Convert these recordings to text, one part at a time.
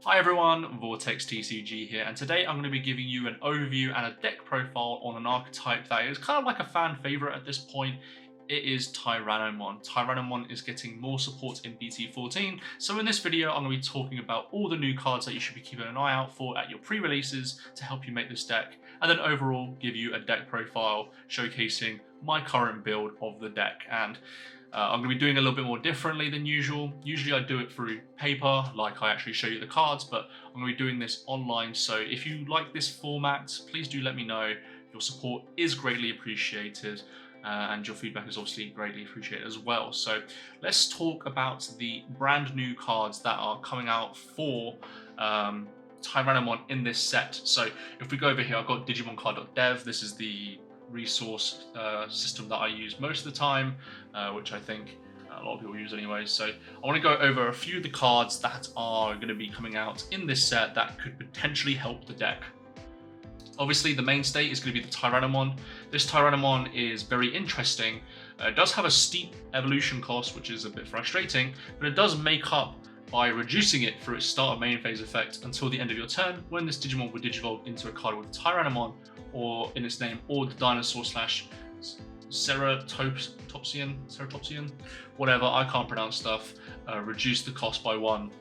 Hi everyone, VortexTCG here, and today I'm going to be giving you an overview and a deck profile on an archetype that is kind of like a fan favourite at this point. It is Tyrannomon. Tyrannomon is getting more support in BT14, so in this video I'm going to be talking about all the new cards that you should be keeping an eye out for at your pre-releases to help you make this deck, and then overall give you a deck profile showcasing my current build of the deck. And I'm going to be doing a little bit more differently than usual. Usually I do it through paper, like I actually show you the cards, but I'm going to be doing this online. So if you like this format, please do let me know. Your support is greatly appreciated, and your feedback is obviously greatly appreciated as well. So let's talk about the brand new cards that are coming out for Tyrannomon in this set. So if we go over here, I've got digimoncard.dev. This is the resource system that I use most of the time, which I think a lot of people use anyway. So I want to go over a few of the cards that are going to be coming out in this set that could potentially help the deck. Obviously the mainstay is going to be the Tyrannomon. This Tyrannomon is very interesting. It does have a steep evolution cost, which is a bit frustrating, but it does make up by reducing it through its start of main phase effect until the end of your turn, when this Digimon would digivolve into a card with Tyrannomon or in its name, or the dinosaur slash ceratopsian, whatever, I can't pronounce stuff, reduce the cost by 1.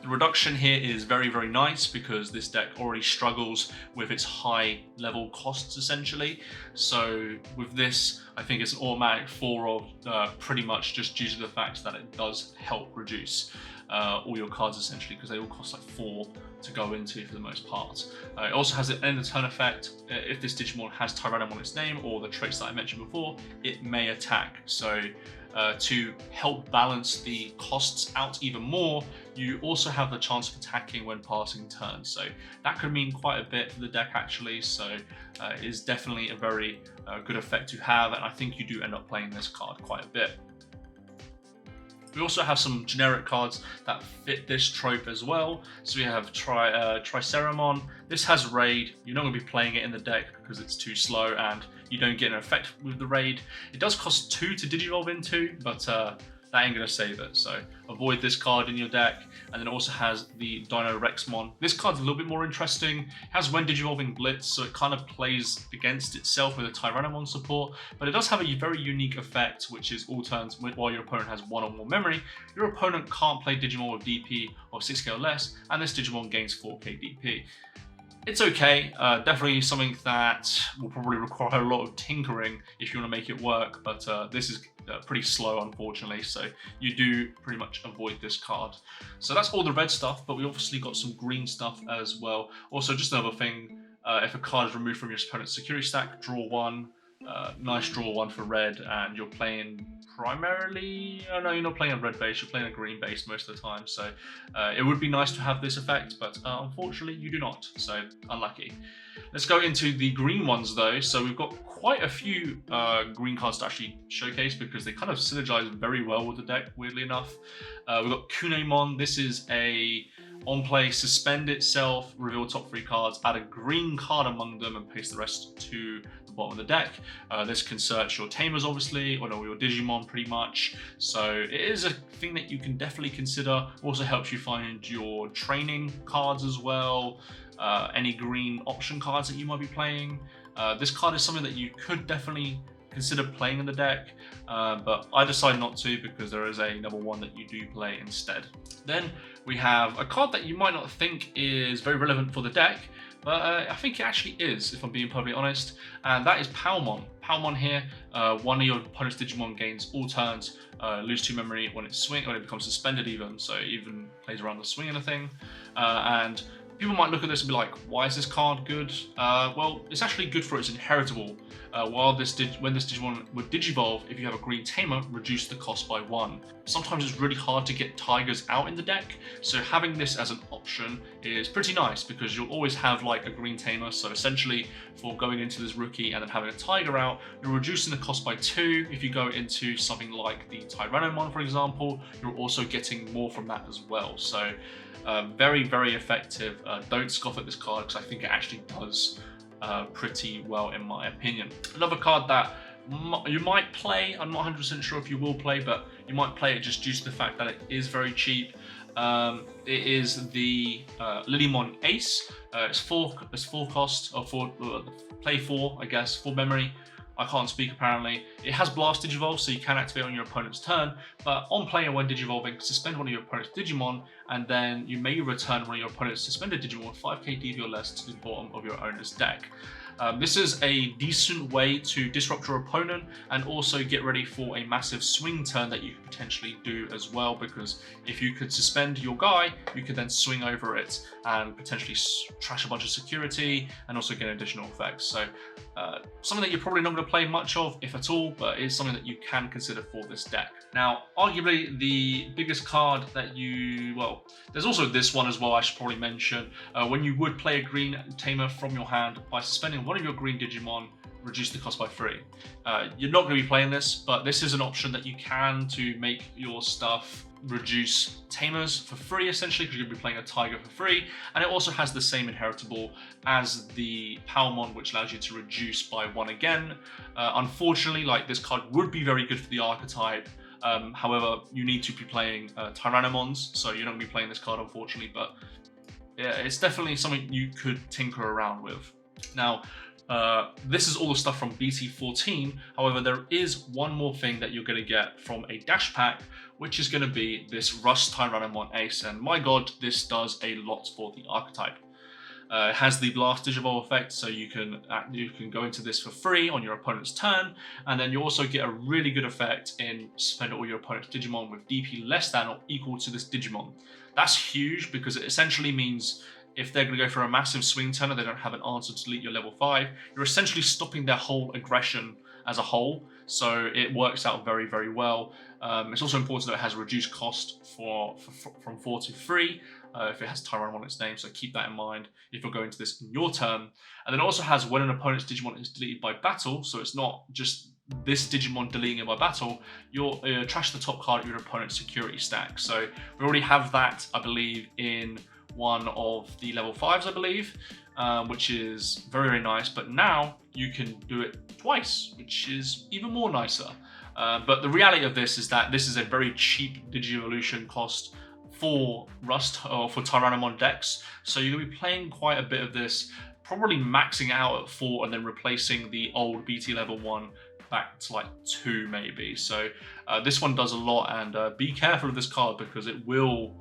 The reduction here is very, very nice because this deck already struggles with its high level costs essentially. So with this, I think it's an automatic 4 of pretty much just due to the fact that it does help reduce all your cards essentially, because they all cost like 4 to go into for the most part. It also has an end of turn effect. If this Digimon has Tyrannomon on its name or the traits that I mentioned before, it may attack. So to help balance the costs out even more, you also have the chance of attacking when passing turns. So that could mean quite a bit for the deck actually. So it is definitely a very good effect to have, and I think you do end up playing this card quite a bit. We also have some generic cards that fit this trope as well. So we have Tyrannomon. This has raid. You're not going to be playing it in the deck because it's too slow and you don't get an effect with the raid. It does cost 2 to digivolve into, but that ain't going to save it. So avoid this card in your deck. And then it also has the Dino Rexmon. This card's a little bit more interesting. It has when digivolving Blitz, so it kind of plays against itself with a Tyrannomon support, but it does have a very unique effect, which is all turns while your opponent has 1 or more memory, your opponent can't play Digimon with DP of 6k or less, and this Digimon gains 4k DP. It's okay, definitely something that will probably require a lot of tinkering if you want to make it work, but this is pretty slow unfortunately, so you do pretty much avoid this card. So that's all the red stuff, but we obviously got some green stuff as well. Also, just another thing, if a card is removed from your opponent's security stack, draw 1. Nice draw 1 for red, and you're playing primarily, oh no, you're not playing a red base, you're playing a green base most of the time, so it would be nice to have this effect, but unfortunately you do not, so unlucky. Let's go into the green ones though. So we've got quite a few green cards to actually showcase because they kind of synergize very well with the deck, weirdly enough. We've got Kunemon. This is a on play, suspend itself, reveal top 3 cards, add a green card among them and paste the rest to the bottom of the deck. This can search your tamers obviously, or your Digimon pretty much. So it is a thing that you can definitely consider. Also helps you find your training cards as well, any green option cards that you might be playing. This card is something that you could definitely consider playing in the deck, but I decided not to because there is another one that you do play instead. Then we have a card that you might not think is very relevant for the deck, but I think it actually is, if I'm being perfectly honest, and that is Palmon. Palmon here, one of your opponent's Digimon gains all turns, lose 2 memory when it becomes suspended even, so it even plays around the swing and a thing, and people might look at this and be like, why is this card good? Well, it's actually good for its inheritable. When this Digimon would digivolve, if you have a green tamer, reduce the cost by 1. Sometimes it's really hard to get tigers out in the deck, so having this as an option is pretty nice because you'll always have like a green tamer. So essentially for going into this rookie and then having a tiger out, you're reducing the cost by 2. If you go into something like the Tyrannomon, for example, you're also getting more from that as well. So very, very effective. Don't scoff at this card because I think it actually does pretty well in my opinion. Another card that you might play, I'm not 100% sure if you will play, but you might play it just due to the fact that it is very cheap. It is the Tyrannomon Ace. It's four cost, or play 4, I guess, 4 memory. I can't speak apparently. It has Blast Digivolve, so you can activate on your opponent's turn, but on play and when Digivolving, suspend one of your opponent's Digimon, and then you may return one of your opponent's suspended Digimon with 5k DP or less to the bottom of your owner's deck. This is a decent way to disrupt your opponent and also get ready for a massive swing turn that you could potentially do as well, because if you could suspend your guy, you could then swing over it and potentially trash a bunch of security and also get additional effects. So something that you're probably not going to play much of, if at all, but is something that you can consider for this deck. Now, arguably the biggest card that well, there's also this one as well I should probably mention. When you would play a green tamer from your hand, by suspending one of your green Digimon, reduce the cost by 3. You're not going to be playing this, but this is an option that you can to make your stuff reduce tamers for free, essentially, because you're going to be playing a tiger for free, and it also has the same inheritable as the Palmon, which allows you to reduce by 1 again. Unfortunately, like, this card would be very good for the archetype. However, you need to be playing Tyrannomons, so you're not going to be playing this card, unfortunately, but yeah, it's definitely something you could tinker around with. Now, this is all the stuff from BT14. However, there is one more thing that you're going to get from a dash pack, which is going to be this RustTyranomon Ace. And my god, this does a lot for the archetype. It has the Blast Digivolve effect, so you can go into this for free on your opponent's turn, and then you also get a really good effect in suspend all your opponent's Digimon with DP less than or equal to this Digimon. That's huge because it essentially means if they're going to go for a massive swing turn and they don't have an answer to delete your level 5, you're essentially stopping their whole aggression as a whole. So it works out very, very well. It's also important that it has a reduced cost from 4 to 3 if it has Tyrannomon on its name, so keep that in mind if you're going to this in your turn. And then it also has when an opponent's Digimon is deleted by battle, so it's not just this Digimon deleting it by battle, you'll trash the top card of your opponent's security stack. So we already have that, I believe, in one of the level 5s, I believe, which is very, very nice. But now you can do it twice, which is even more nicer. But the reality of this is that this is a very cheap Digi-Evolution cost for Rust or for Tyrannomon decks. So you're going to be playing quite a bit of this, probably maxing out at 4 and then replacing the old BT level 1 back to like 2 maybe. So this one does a lot, and be careful of this card because it will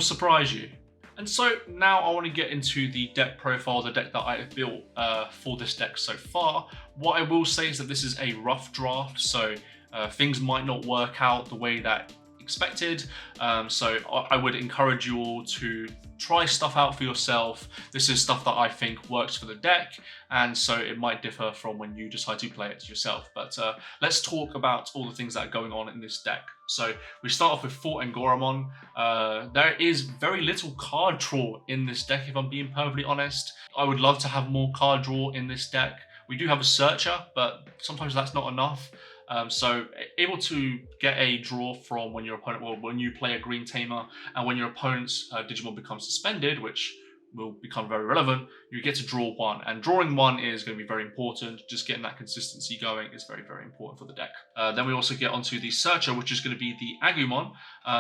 surprise you. And so now I want to get into the deck profile, the deck that I have built for this deck so far. What I will say is that this is a rough draft, so things might not work out the way that expected. So I would encourage you all to try stuff out for yourself. This is stuff that I think works for the deck, and so it might differ from when you decide to play it yourself. But let's talk about all the things that are going on in this deck. So we start off with Fort and Goramon. There is very little card draw in this deck, if I'm being perfectly honest. I would love to have more card draw in this deck. We do have a Searcher, but sometimes that's not enough. So able to get a draw from when your opponent, well, when you play a green tamer and when your opponent's Digimon becomes suspended, which will become very relevant, you get to draw 1, and drawing 1 is going to be very important. Just getting that consistency going is very, very important for the deck. Then we also get onto the Searcher, which is going to be the Agumon.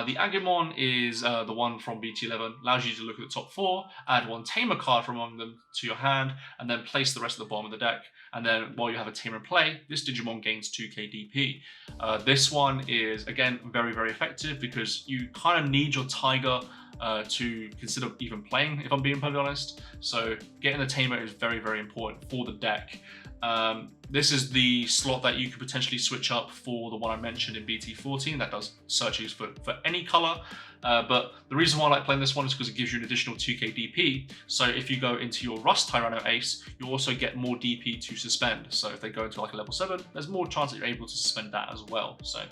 The Agumon is the one from BT11, allows you to look at the top 4, add 1 tamer card from among them to your hand, and then place the rest of the bottom of the deck. And then while you have a tamer in play, this Digimon gains 2k DP. This one is, again, very, very effective because you kind of need your Tiger to consider even playing, if I'm being perfectly honest. So getting the tamer is very, very important for the deck. This is the slot that you could potentially switch up for the one I mentioned in BT14 that does searches for any color. But the reason why I like playing this one is because it gives you an additional 2k DP. So if you go into your RustTyranomon Ace, you also get more DP to suspend. So if they go into like a level 7, there's more chance that you're able to suspend that as well. So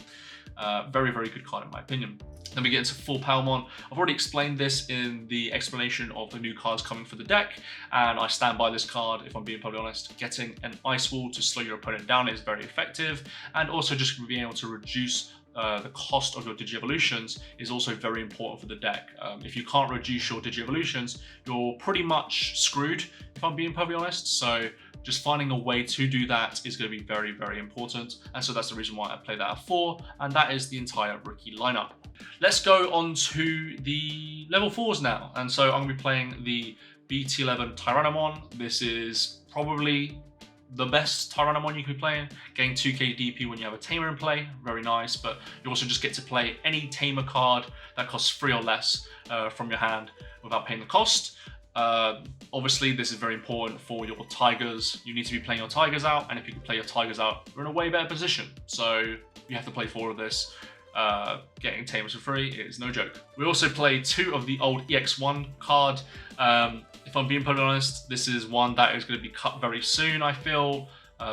very, very good card in my opinion. Then we get into full Palmon. I've already explained this in the explanation of the new cards coming for the deck, and I stand by this card if I'm being totally honest. Getting an Ice Wall to slow your opponent down is very effective, and also just being able to reduce the cost of your Digi-Evolutions is also very important for the deck. If you can't reduce your Digi-Evolutions, you're pretty much screwed, if I'm being perfectly honest. So just finding a way to do that is going to be very, very important. And so that's the reason why I play that at 4, and that is the entire rookie lineup. Let's go on to the level 4s now. And so I'm going to be playing the BT11 Tyrannomon. This is probably the best Tyrannomon you could be playing. Gain 2k DP when you have a Tamer in play, very nice, but you also just get to play any Tamer card that costs 3 or less from your hand without paying the cost. Obviously, this is very important for your Tigers. You need to be playing your Tigers out, and if you can play your Tigers out, you're in a way better position. So you have to play 4 of this. Getting Tamers for free is no joke. We also play 2 of the old EX1 card. If I'm being totally honest, this is one that is going to be cut very soon, I feel,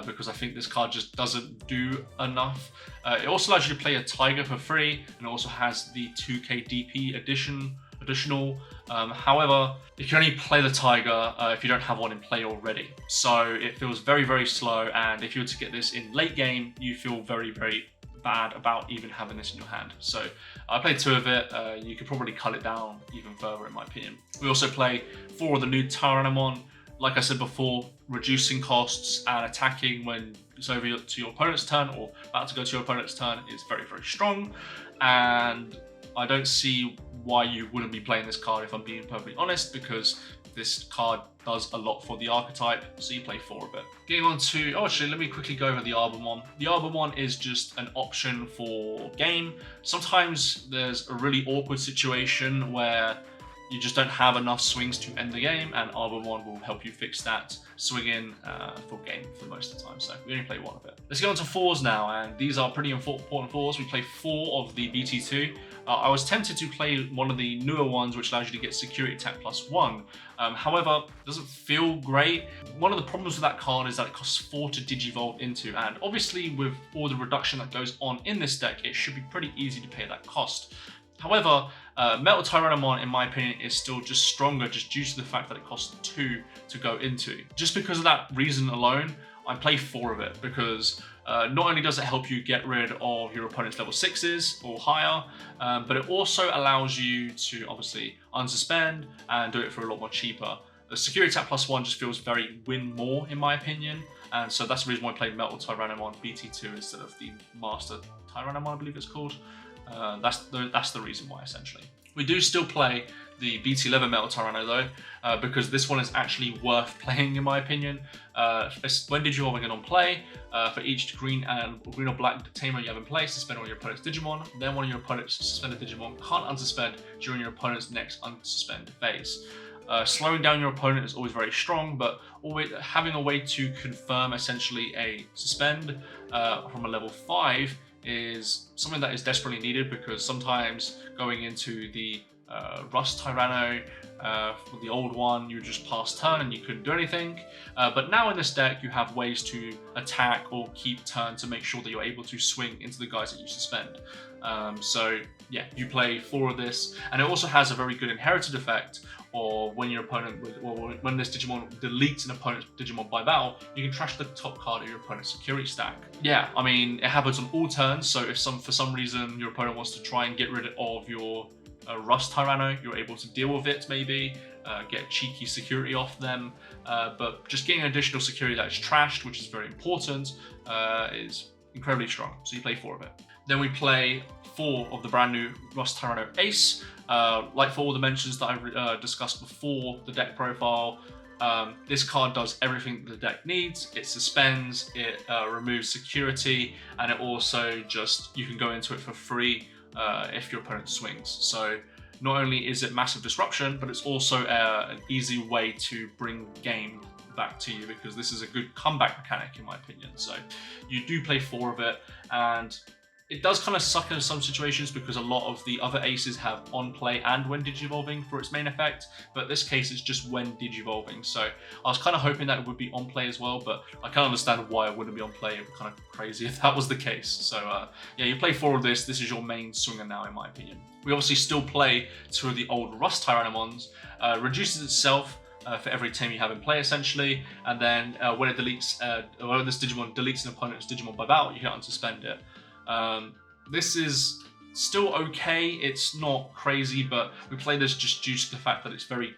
because I think this card just doesn't do enough. It also allows you to play a Tiger for free, and it also has the 2k DP additional. However, you can only play the Tiger if you don't have one in play already. So it feels very, very slow, and if you were to get this in late game, you feel very, very bad about even having this in your hand. So I played 2 of it. You could probably cut it down even further, in my opinion. We also play 4 of the new Tyrannomon. Like I said before, reducing costs and attacking when it's over to your opponent's turn or about to go to your opponent's turn is very, very strong. And I don't see why you wouldn't be playing this card, if I'm being perfectly honest, because this card does a lot for the archetype, so you play 4 of it. Getting on to, actually, let me quickly go over the Arbomon. The Arbomon is just an option for game. Sometimes there's a really awkward situation where you just don't have enough swings to end the game, and Arbomon will help you fix that swing in for game for most of the time. So we only play 1 of it. Let's go on to 4s now, and these are pretty important 4s. We play 4 of the BT2. I was tempted to play one of the newer ones, which allows you to get security attack +1. However, it doesn't feel great. One of the problems with that card is that it costs 4 to digivolve into, and obviously with all the reduction that goes on in this deck, it should be pretty easy to pay that cost. However, Metal Tyrannomon, in my opinion, is still just stronger just due to the fact that it costs 2 to go into. Just because of that reason alone, I play 4 of it, because not only does it help you get rid of your opponent's level 6s or higher, but it also allows you to obviously unsuspend and do it for a lot more cheaper. The security attack +1 just feels very win more, in my opinion, and so that's the reason why I played Metal Tyrannomon BT2 instead of the Master Tyrannomon, I believe it's called. That's the reason why, essentially. We do still play the BT11 Metal Tyranno though, because this one is actually worth playing, in my opinion. When digivolving it on play, for each green or black Tamer you have in play, suspend one of your opponent's Digimon. Then one of your opponent's suspended Digimon can't unsuspend during your opponent's next unsuspend phase. Slowing down your opponent is always very strong, but always having a way to confirm essentially a suspend from a level 5 is something that is desperately needed, because sometimes going into the RustTyranomon, for the old one, you just pass turn and you couldn't do anything. But now in this deck, you have ways to attack or keep turn to make sure that you're able to swing into the guys that you suspend. So yeah, you play 4 of this, and it also has a very good inherited effect, or when your opponent, or when this Digimon deletes an opponent's Digimon by battle, you can trash the top card of your opponent's security stack. Yeah, I mean, it happens on all turns, so if for some reason your opponent wants to try and get rid of your RustTyranomon, you're able to deal with it, maybe, get cheeky security off them, but just getting additional security that is trashed, which is very important, is incredibly strong, so you play 4 of it. Then we play 4 of the brand new RustTyranomon Ace. Like for all the mentions that I discussed before, the deck profile, this card does everything the deck needs. It suspends, it removes security, and it also just, you can go into it for free if your opponent swings. So not only is it massive disruption, but it's also an easy way to bring game back to you, because this is a good comeback mechanic, in my opinion. So you do play 4 of it, and it does kind of suck in some situations because a lot of the other aces have on play and when digivolving for its main effect, but this case it's just when digivolving. So I was kind of hoping that it would be on play as well, but I can't understand why it wouldn't be on play. It would be kind of crazy if that was the case. So yeah, you play 4 of this. This is your main swinger now, in my opinion. We obviously still play 2 of the old RustTyranomons. Reduces itself for every team you have in play, essentially, and then when it deletes, when this Digimon deletes an opponent's Digimon by battle, you can unsuspend it. This is still okay, it's not crazy, but we play this just due to the fact that it's very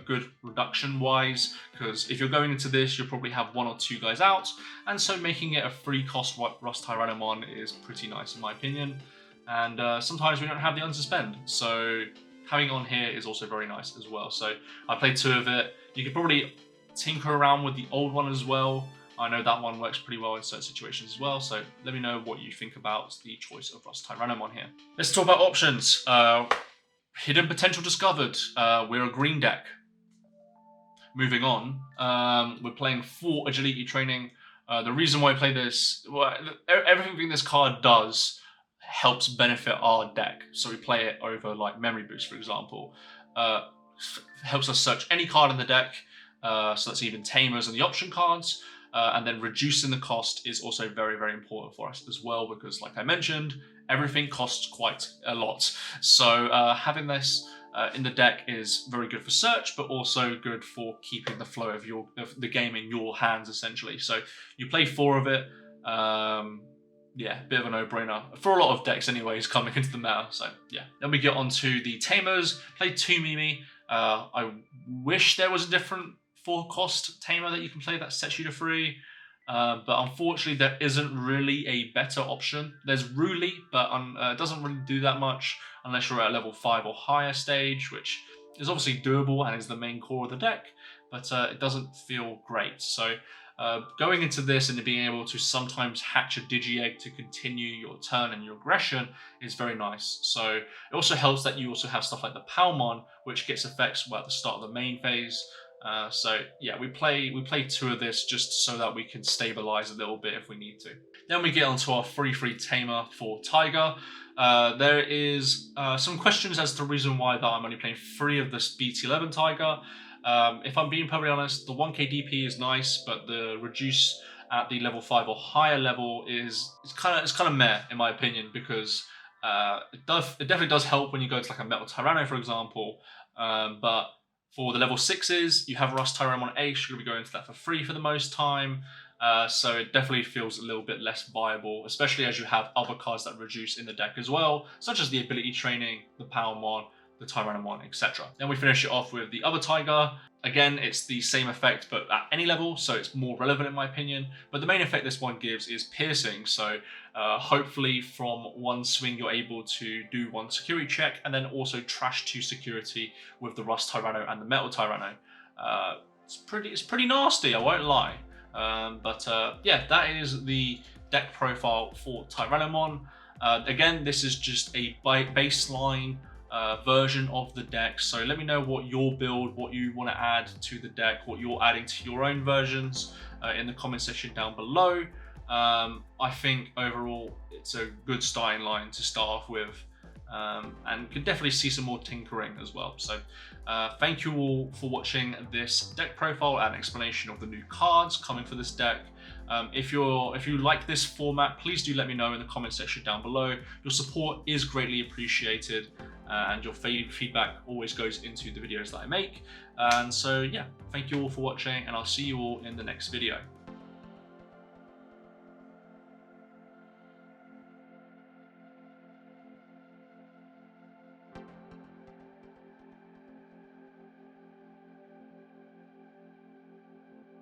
good reduction wise, because if you're going into this, you'll probably have 1 or 2 guys out, and so making it a free cost RustTyranomon is pretty nice in my opinion. And sometimes we don't have the unsuspend, so having it on here is also very nice as well. So I played 2 of it. You could probably tinker around with the old one as well. I know that one works pretty well in certain situations as well, so let me know what you think about the choice of RustTyranomon here. Let's talk about options. Hidden potential discovered. We're a green deck. Moving on, we're playing 4 agility training. The reason why I play this, well, everything this card does helps benefit our deck. So we play it over like memory boost, for example. Helps us search any card in the deck. So that's even tamers and the option cards. And then reducing the cost is also very, very important for us as well, because like I mentioned, everything costs quite a lot. So having this in the deck is very good for search, but also good for keeping the flow of the game in your hands, essentially. So you play 4 of it. Yeah, bit of a no-brainer for a lot of decks anyways coming into the meta. So yeah, then we get on to the tamers. Play 2 Mimi. I wish there was a different 4-cost tamer that you can play that sets you to free, but unfortunately there isn't really a better option. There's Ruli, but it doesn't really do that much unless you're at level 5 or higher stage, which is obviously doable and is the main core of the deck, but it doesn't feel great. So going into this and being able to sometimes hatch a Digi-Egg to continue your turn and your aggression is very nice. So it also helps that you also have stuff like the Palmon, which gets effects at the start of the main phase. So yeah, we play 2 of this just so that we can stabilize a little bit if we need to. Then we get onto our free tamer for Tiger. There is some questions as to the reason why that I'm only playing 3 of this BT11 Tiger. If I'm being perfectly honest, the 1k DP is nice, but the reduce at the level 5 or higher level is kind of meh in my opinion, because it definitely does help when you go to like a Metal Tyranno, for example, but for the level 6s, you have RustTyranomon Ace. You're going to be going to that for free for the most time. So it definitely feels a little bit less viable, especially as you have other cards that reduce in the deck as well, such as the ability training, the Palmon, the Tyrannomon, etc. Then we finish it off with the other Tiger. Again, it's the same effect, but at any level, so it's more relevant in my opinion. But the main effect this one gives is piercing. So hopefully from one swing, you're able to do 1 security check and then also trash 2 security with the Rust Tyranno and the Metal Tyranno. It's pretty nasty, I won't lie. Yeah, that is the deck profile for Tyrannomon. Again, this is just a baseline version of the deck, so let me know what your build, what you want to add to the deck, what you're adding to your own versions in the comment section down below. I think overall it's a good starting line to start off with, and could definitely see some more tinkering as well. So thank you all for watching this deck profile and explanation of the new cards coming for this deck. If you like this format, please do let me know in the comment section down below. Your support is greatly appreciated, and your feedback always goes into the videos that I make. And so yeah, thank you all for watching, and I'll see you all in the next video.